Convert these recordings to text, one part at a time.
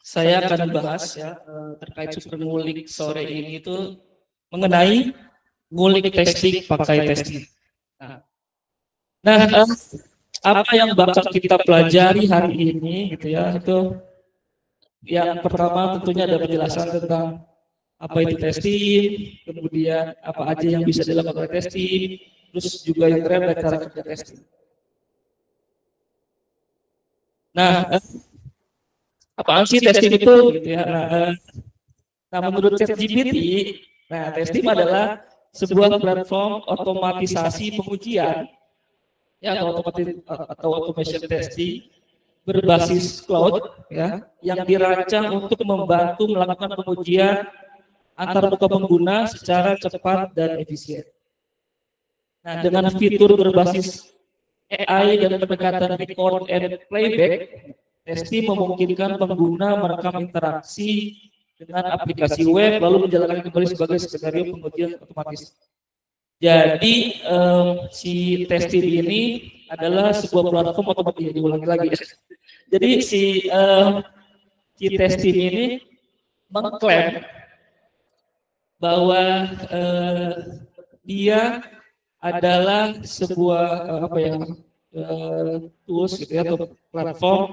Saya akan bahas ya terkait super ngulik sore ini itu mengenai ngulik testing pakai testing. Nah, apa yang bakal kita pelajari hari ini gitu ya, itu yang pertama tentunya ada penjelasan tentang apa itu testing, kemudian apa aja yang bisa dilakukan oleh testing, terus juga yang terakhir adalah cara kerja testing. Nah, apaan sih testing itu gitu ya? Nah, menurut ChatGPT, nah testing adalah sebuah platform otomatisasi pengujian ya atau automation testing berbasis cloud ya yang dirancang untuk membantu melakukan pengujian antar muka pengguna secara cepat dan efisien. Nah, dengan fitur berbasis AI dan pendekatan record and playback, testing memungkinkan pengguna merekam interaksi dengan aplikasi web lalu menjalankan kembali sebagai skenario pengujian otomatis. Jadi si testing ini adalah sebuah platform otomatis, ya, diulangi lagi. Jadi si testing ini mengklaim bahwa dia adalah sebuah apa ya tools gitu ya atau platform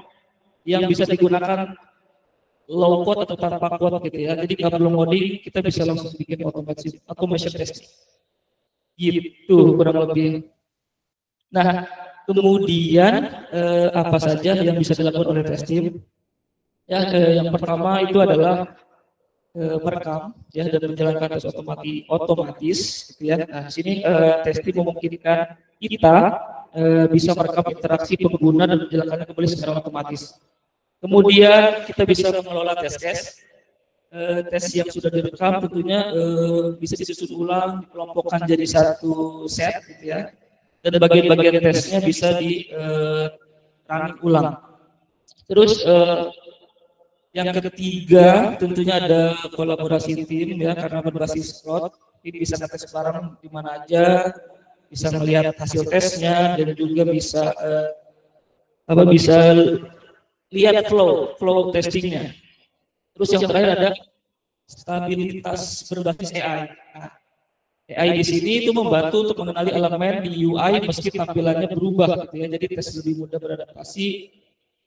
yang bisa digunakan low code atau tanpa code gitu ya. Jadi nggak perlu ngoding, kita bisa langsung bikin automation testing. Gitu kurang lebih. Nah, kemudian apa saja yang bisa dilakukan oleh testing? Ya, yang pertama itu adalah merekam ya dan menjalankan tes otomatis gitu ya. Nah, di sini testing memungkinkan kita bisa merekam interaksi pengguna dan menjalankannya kembali secara otomatis. Kemudian kita bisa mengelola tes case. Tes yang sudah direkam tentunya bisa disusun ulang, dikelompokkan jadi satu set gitu ya. Dan bagian-bagian tesnya bisa di running ulang. Terus yang ketiga tentunya ada kolaborasi tim ya karena berbasis cloud, ini bisa ngetes bareng di mana aja, bisa melihat hasil tesnya dan juga bisa bisa lihat flow testingnya. Terus yang terakhir ada stabilitas berbasis AI. Nah, AI di sini itu membantu untuk mengenali elemen di UI meski tampilannya berubah gitu ya. Jadi tes lebih mudah beradaptasi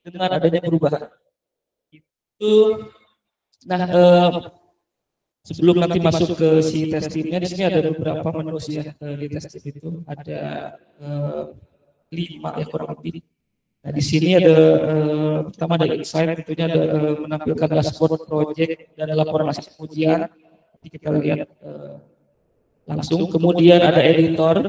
dengan adanya perubahan. Itu nah sebelum nanti masuk ke si testingnya, di sini ada beberapa menu sih ya di testing itu ada 5 ya kurang lebih. Nah di sini ada pertama ada insight, tentunya ada menampilkan dashboard project dan laporan hasil pengujian. Nanti kita lihat langsung. Kemudian ada editor,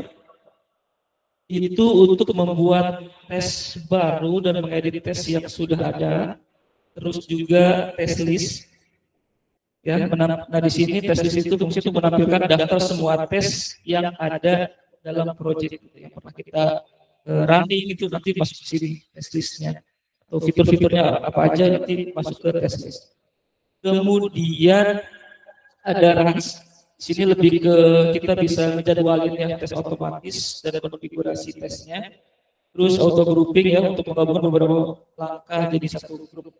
itu untuk membuat tes baru dan mengedit tes yang sudah ada. Terus juga tes list. Ya, nah di sini tes list itu fungsi untuk menampilkan daftar semua tes yang ada dalam proyek yang pernah kita running itu nanti masuk ke sini tes listnya atau fitur-fiturnya apa aja nanti masuk ke tes list. Kemudian ada runs. Di sini lebih ke kita bisa menjadwalin ya tes otomatis dan konfigurasi tesnya. Terus auto grouping ya untuk menggabungkan beberapa langkah jadi satu grup.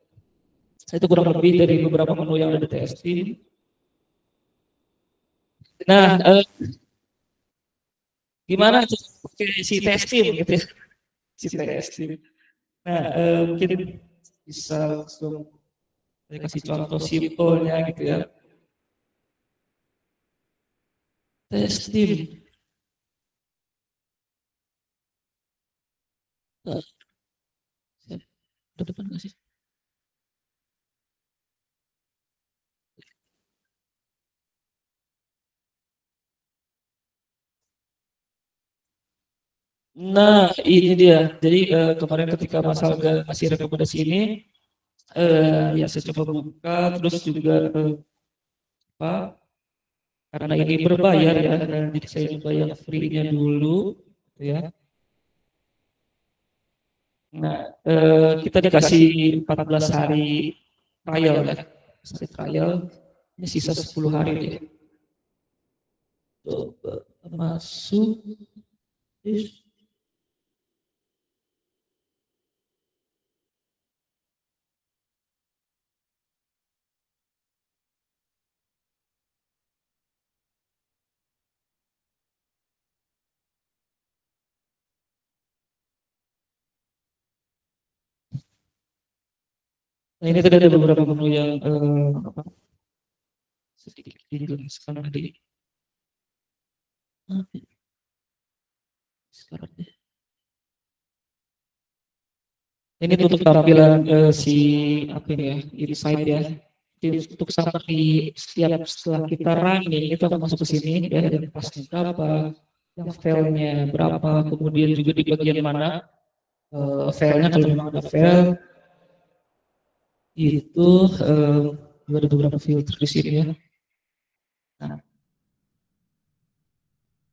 Itu kurang lebih dari beberapa menu yang ada di testing. Nah, gimana si testing gitu ya? Si testing. Nah, mungkin bisa langsung saya kasih contoh simpelnya gitu ya. Testing. Depan nggak sih? Nah, ini dia. Jadi kemarin ketika Mas Alga kasih rekomendasi ini, ya saya coba buka, terus juga apa? Karena ini berbayar ya, jadi saya coba yang free-nya dulu, gitu ya. Nah, kita dikasih 14 hari trial ya, trial. Ini sisa 10 hari deh. Coba masuk. Nah ini tadi ada beberapa menu yang apa, sedikit dijelaskan tadi. Sekarang ini untuk tampilan si apa ini ya, insight ya. Untuk summary setiap setelah kita running itu akan masuk ke sini ya, yang pasnya berapa, yang filenya berapa, kemudian juga di bagian mana filenya kalau memang ada file itu ada beberapa filter di sini ya. Nah,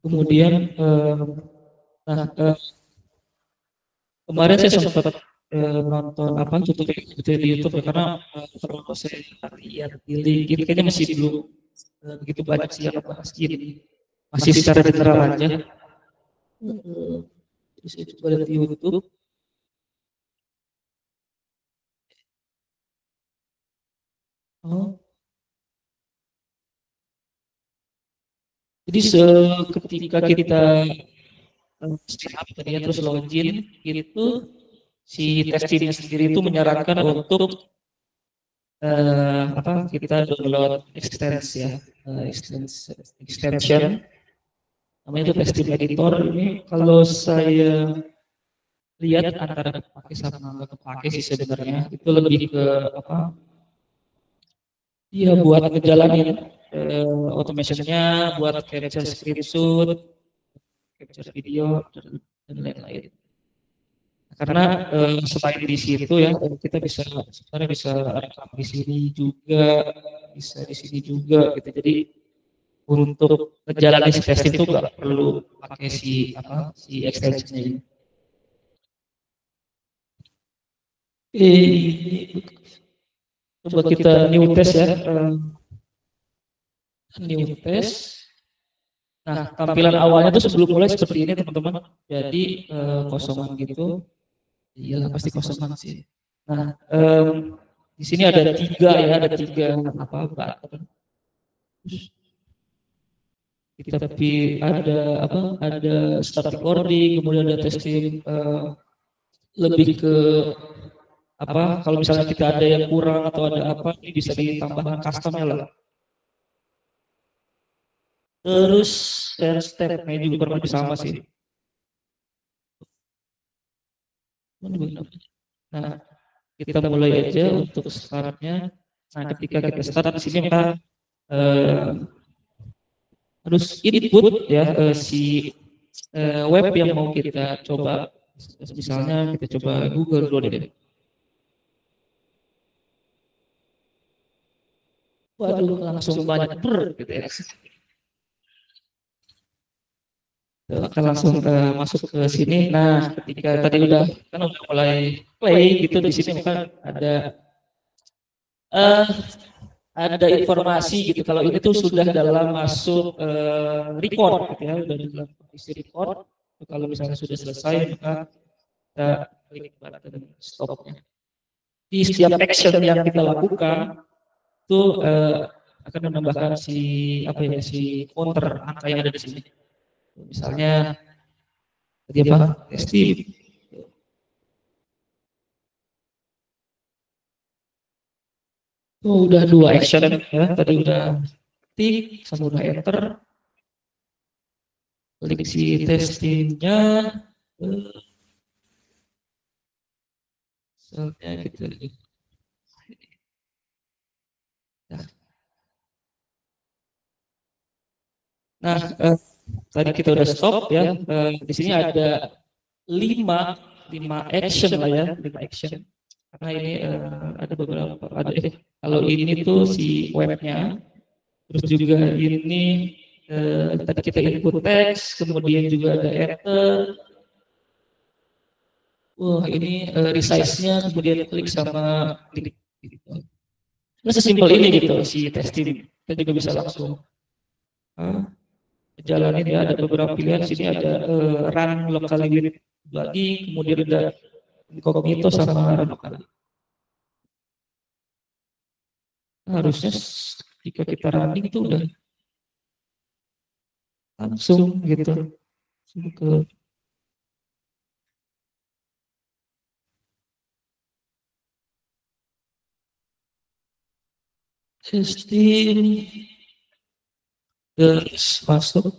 kemudian nah kemarin saya sempat nonton apa tutorial gitu di YouTube ya, karena kalau saya lihat di link ini kayaknya masih belum begitu banyak sih yang bahas gini, masih secara general aja. Jadi saya coba lihat di YouTube. Oh, jadi ketika kita sign up tadi ya, terus login itu si testingnya sendiri itu menyarankan untuk apa, kita download extension namanya itu testing editor. Ini kalau saya lihat antara kepake sama nggak kepake sih sebenarnya, itu lebih ke apa, iya buat ngejalanin automationnya, buat capture screenshot, capture video dan lain-lain. Karena selain di situ ya kita bisa sebenarnya bisa rekam di sini juga, bisa di sini juga gitu. Jadi untuk ngejalanin si testing itu nggak perlu pakai si apa, si extensionnya ini. Ini coba kita new test ya, new test. Nah, tampilan awalnya tuh sebelum mulai seperti ini teman-teman. Jadi kosongan gitu. Iyalah pasti kosongan sih. Nah, di sini ada tiga ya, ada tiga apa button. Kita tapi ada apa? Ada start recording, kemudian ada testing lebih ke apa? Kalau misalnya kita ada yang kurang atau ada apa, ini bisa ditambahkan customnya lah. Terus share step-nya juga kurang lebih sama sih. Nah, kita mulai aja untuk startnya. Nah, ketika kita start di sini kita eh, harus input ya si web yang mau kita coba. Misalnya kita coba Google dulu deh. Waduh, langsung banyak gitu ya. Akan langsung masuk ke sini. Nah, ketika tadi udah kan udah mulai play gitu di sini kan eh, ada informasi gitu kalau ini tuh sudah dalam masuk record gitu ya, udah dalam kondisi record. Kalau misalnya sudah selesai maka kita klik button stopnya. Di setiap action yang kita lakukan itu akan menambahkan si apa ya, si counter angka yang ada di sini. Misalnya tadi apa? Testing. Oh, udah dua action ya. Tadi udah tik sama udah enter. Klik si testingnya. Misalnya gitu. Nah, tadi kita udah stop ya. Di sini ada lima lima action lah ya, lima action. Karena ini ada beberapa, ada kalau ini tuh si webnya, terus juga ini tadi kita input teks, kemudian juga ada enter. Wah ini resize-nya, kemudian klik sama klik. Gitu. Nah sesimpel ini gitu si testing. Kita juga bisa langsung jalanin ya, ada beberapa pilihan sini, ada run local unit lagi, kemudian ada incognito sama run lokal. Harusnya jika kita running itu udah langsung gitu ke Steam terus masuk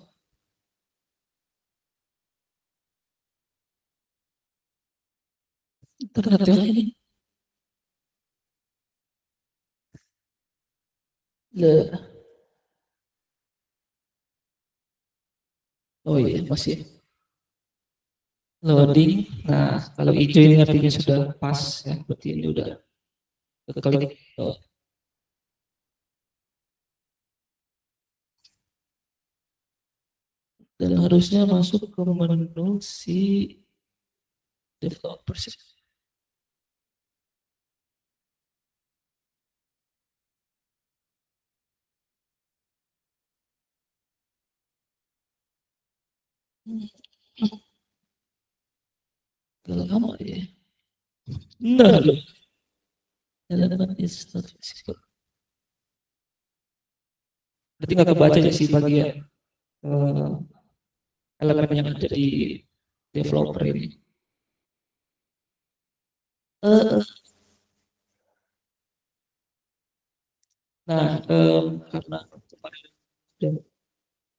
internet ya ini. Le- Oh iya masih loading. Nah kalau hijau ini artinya sudah pas ya, berarti ini udah keklik. Oh, dan harusnya masuk ke menu si developers. Kalau lama ya. Nah, loh. Element is not visible. Berarti nggak kebaca ya sih bagian eh, elemen yang ada di developer ini. Eh, nah, karena kemarin ada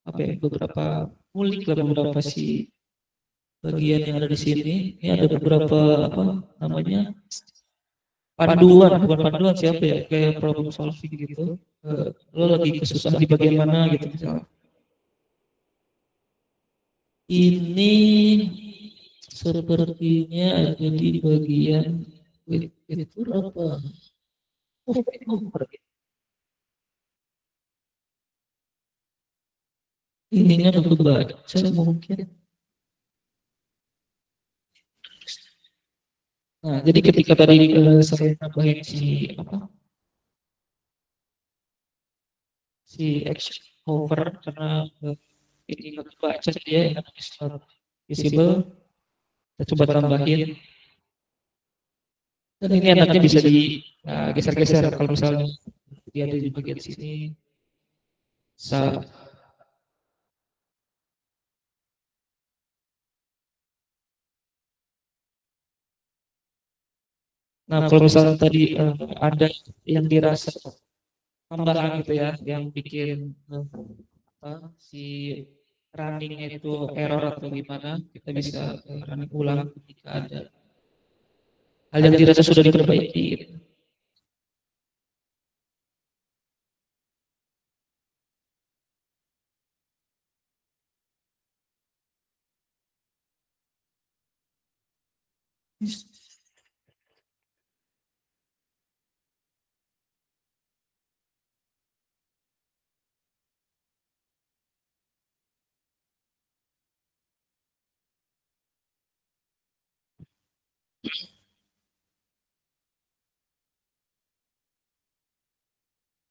apa ya, beberapa ngulik lah beberapa si bagian yang ada di sini. Ini ada beberapa apa namanya panduan, bukan panduan siapa ya, kayak problem solving gitu. Lo lagi kesusahan di bagian mana gitu misalnya. Ini sepertinya ada di bagian itu apa? Oh, ininya untuk baca mungkin. Nah, jadi ketika tadi saya nambahin si apa si action over karena ini nggak baca dia yang not visible, kita coba tambahin dan ini enaknya bisa di geser-geser kalau misalnya dia ada di bagian sini. Sa nah kalau misalnya tadi ada yang dirasa tambahan gitu ya, yang bikin si runningnya itu error atau gimana, kita bisa running ulang ketika ada hal yang dirasa sudah diperbaiki gitu.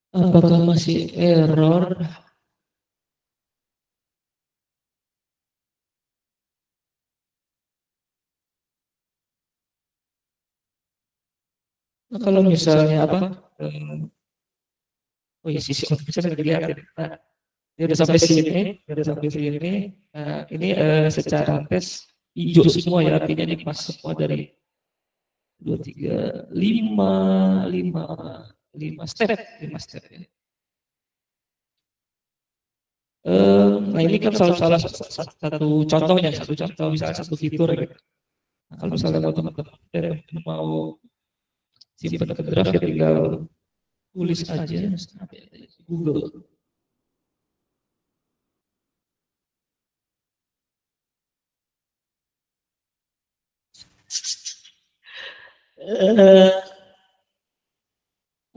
Apakah masih error? Nah, kalau misalnya apa? Oh iya sisi bisa dilihat. Nah, dia udah sampai sini, dia udah sampai sini. Nah, ini secara tes hijau semua ya, artinya ini pas semua dari dua tiga lima lima lima step ya. Nah ini kan salah satu contohnya, satu contoh misalnya satu fitur gitu. Nah, kalau misalnya mau teman-teman mau simpan ke draft ya tinggal tulis aja Google. Eh,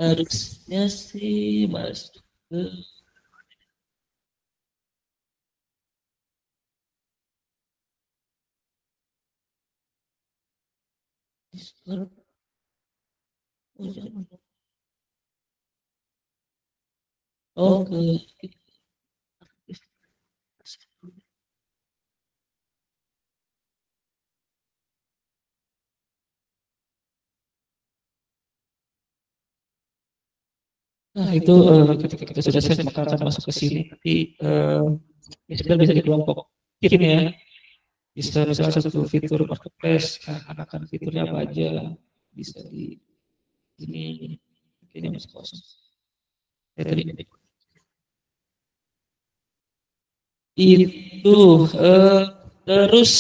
harusnya sih masuk ke Discord. Oh, jangan. Oh, ke nah itu ketika kita sudah set maka akan masuk ke sini. Nanti ya sudah bisa dikelompokkan ya. Bisa misalnya satu fitur marketplace, akan fiturnya apa aja bisa di ini kayaknya masih kosong. Itu terus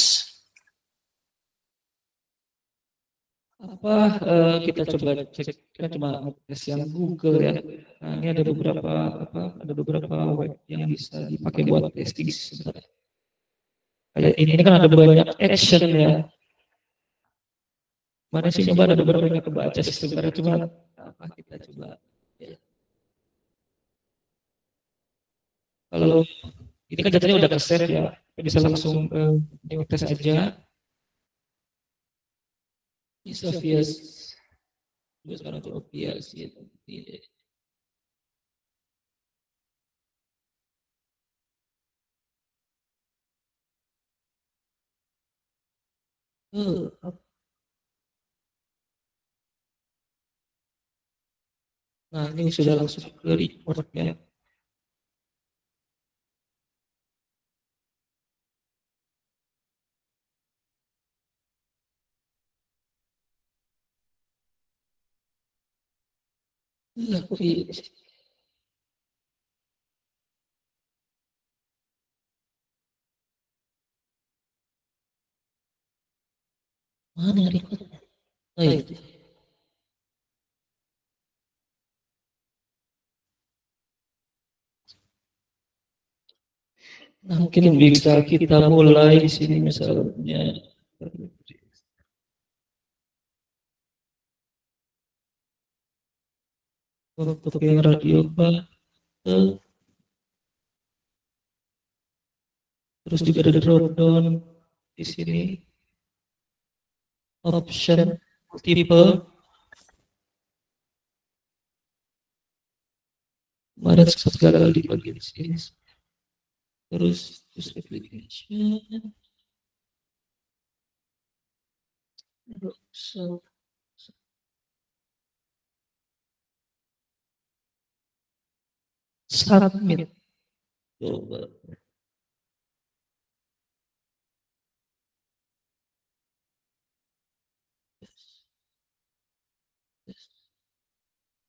apa kita coba cek kita cuma tes yang Google ya. Nah, ini ada beberapa web yang bisa dipakai buat testing sebenarnya. Kayak ini kan ada banyak action ya. Mana sih coba ada beberapa yang kebaca sih sebenarnya cuma apa kita coba ya. Kalau ini kan jatuhnya udah ke save ya, kita bisa langsung new tes aja. Bisa via gue sekarang coba via sih. Nah ini sudah langsung ke report ya. Tapi mana report? Oh, itu. Nah, mungkin bisa kita mulai di sini misalnya untuk yang radio button, terus juga ada drop down di sini option tipe kemarin sempat gagal di bagian sini terus application so, submit coba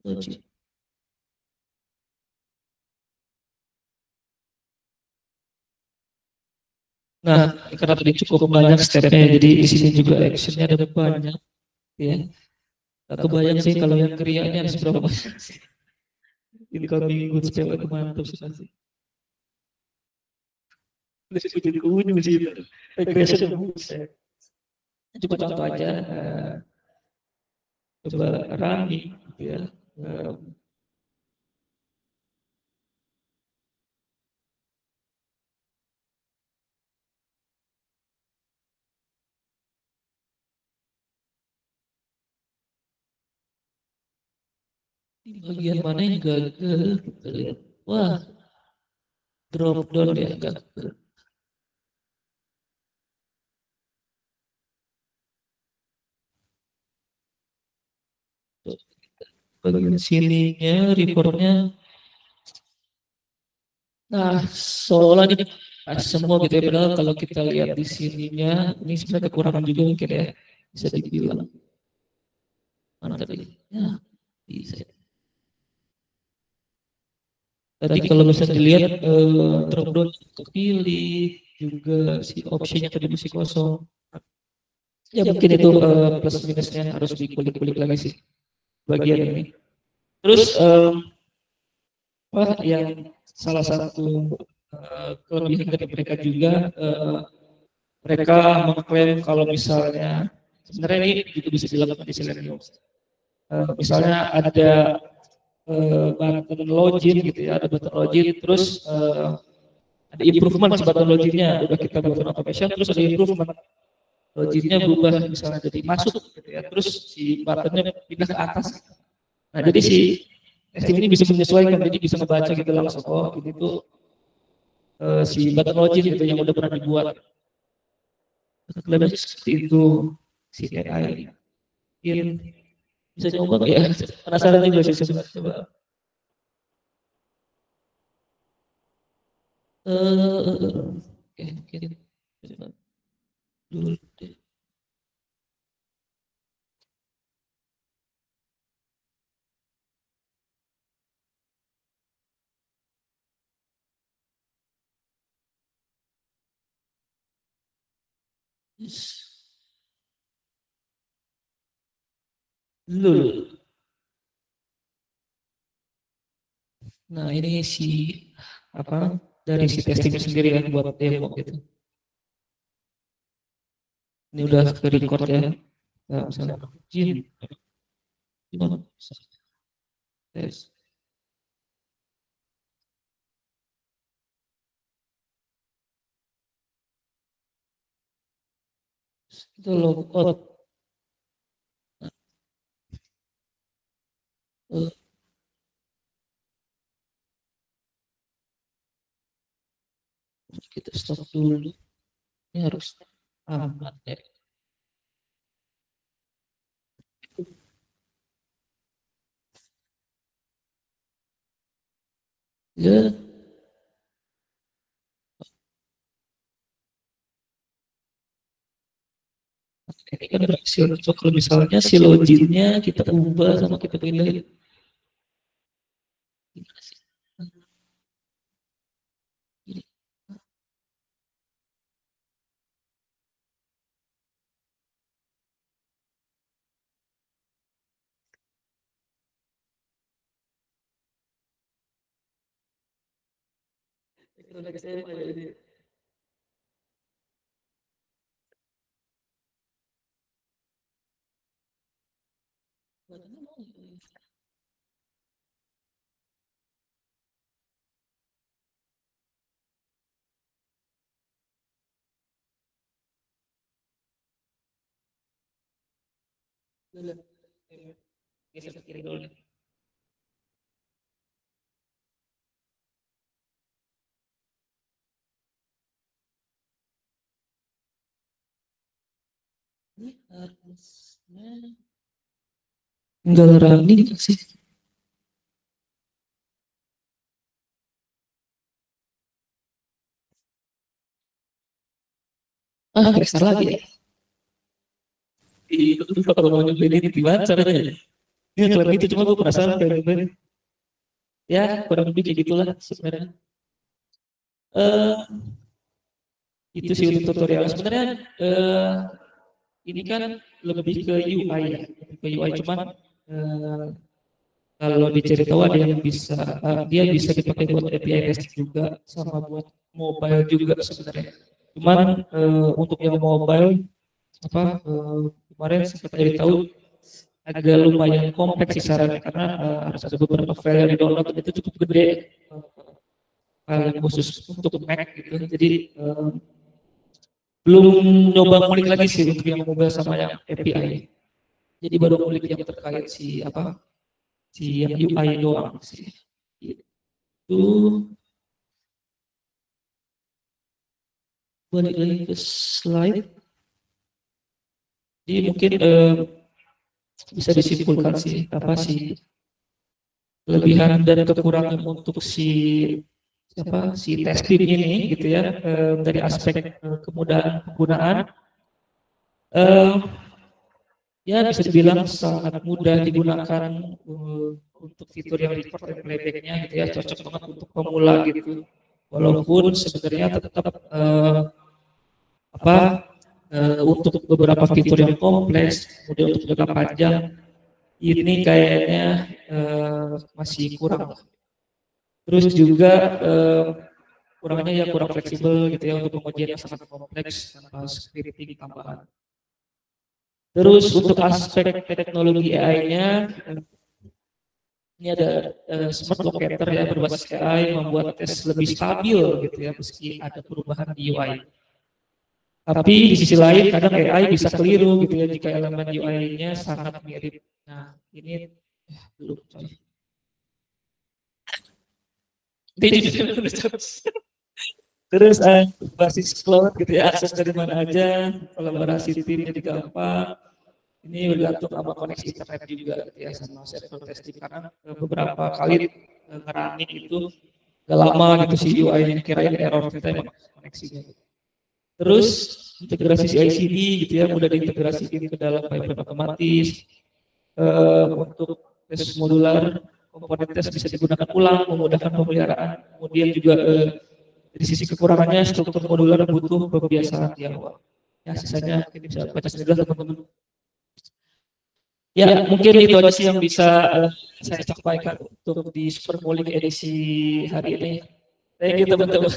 logik. Nah, karena tadi cukup banyak stepnya, jadi di sini juga actionnya ada banyak, ya. Tak kebayang sih kalau yang krianya harus berapa banyak sih. Incoming goods cewek itu mantap sih pasti. Terus ujung ke ujung sih itu. Regression buset. Coba contoh aja, coba running, gitu ya. Eh, di bagian mana yang gagal? Kita lihat. Wah, drop down ya gagal. Bagian sininya, reportnya. Nah, seolah ini pas semua gitu ya. Padahal kalau kita lihat di sininya, ini sebenarnya kekurangan juga mungkin ya. Bisa dibilang. Mana tadi? Ya, bisa. Tadi kalau misalnya dilihat drop down kepilih juga si optionnya tadi masih kosong. Ya mungkin itu plus minusnya harus dikulik-kulik lagi sih bagian ini. Terus apa yang salah satu kelebihan dari mereka juga mereka mengklaim kalau misalnya sebenarnya ini juga bisa dilakukan di Selenium. Misalnya ada button login gitu ya, ada button login terus ada improvement si button loginnya udah kita buat automation terus ada improvement loginnya berubah misalnya jadi masuk gitu ya terus si buttonnya pindah ke atas. Nah jadi si sistem ini bisa menyesuaikan jadi bisa membaca gitu langsung oh ini tuh si button login gitu yang udah pernah dibuat lebih seperti itu si AI mungkin bisa coba nggak ya penasaran juga sih coba oke mungkin coba dulu deh. Dulu. Nah ini si apa dari si testing sendiri ya buat demo gitu. Ini udah ke record ya. Nah, misalnya Jin, gimana? Tes. Itu logout. Eh, kita stop dulu. Ini harus aman ya. Ya, ini kan berhasil. So, kalau misalnya si loginnya kita ubah sama kita pindahin. Gimana sih? Gini. Kita udah ke SMA ya, jadi. Udah. Geser ke kiri dulu nih. Ini harusnya enggak running sih. Restart lagi ya. Itu kalau mau nyobain ini gimana caranya? Ini klaim gitu cuma gue penasaran pengen. Ya kurang lebih kayak gitulah sebenarnya. Eh itu sih untuk tutorial. Sebenarnya ini kan lebih ke UI ya, ke UI cuman eh, kalau dicari tahu ada yang bisa dia bisa dipakai buat API testing juga sama buat mobile juga sebenarnya. Cuman untuk yang mobile apa kemarin sempat cari tahu agak lumayan kompleks sih sarannya karena harus ada beberapa file yang di download itu cukup gede file yang khusus untuk Mac gitu. Jadi belum nyoba ngulik lagi sih untuk yang mobile sama yang API. Jadi baru ngulik yang terkait si apa si yang UI doang sih. Itu balik lagi ke slide. Jadi mungkin bisa disimpulkan sih apa sih kelebihan dan kekurangan untuk si testing ini gitu ya dari aspek kemudahan penggunaan. Eh, Ya bisa dibilang sangat mudah digunakan untuk fitur yang record dan playbacknya gitu ya cocok banget untuk pemula gitu. Walaupun sebenarnya tetap apa untuk beberapa fitur yang kompleks, kemudian untuk jangka panjang ini kayaknya masih kurang. Terus juga kurangnya ya kurang fleksibel gitu ya untuk pengujian yang sangat kompleks tanpa scripting tambahan. Terus untuk aspek teknologi AI-nya, ini ada smart locator ya berbasis AI membuat tes lebih stabil gitu ya meski ada perubahan di UI. Tapi di sisi lain kadang AI bisa keliru gitu ya jika elemen UI-nya sangat mirip. Nah ini belum coy. Terus basis cloud gitu ya akses dari mana aja, kolaborasi tim jadi gampang. Ini bergantung sama koneksi internet juga gitu ya sama server testing karena beberapa kali ngerunning itu gak lama gitu si UI-nya kirain error kita emang koneksinya. Terus integrasi CI/CD gitu ya mudah diintegrasikan ke dalam pipeline otomatis. Untuk tes modular komponen tes bisa digunakan ulang memudahkan pemeliharaan. Kemudian juga dari sisi kekurangannya struktur modular butuh pembiasaan di awal. Ya sisanya mungkin bisa baca sendiri lah teman-teman. Ya mungkin itu aja sih yang bisa saya sampaikan untuk di Super Bowling edisi hari ini. Thank you teman-teman.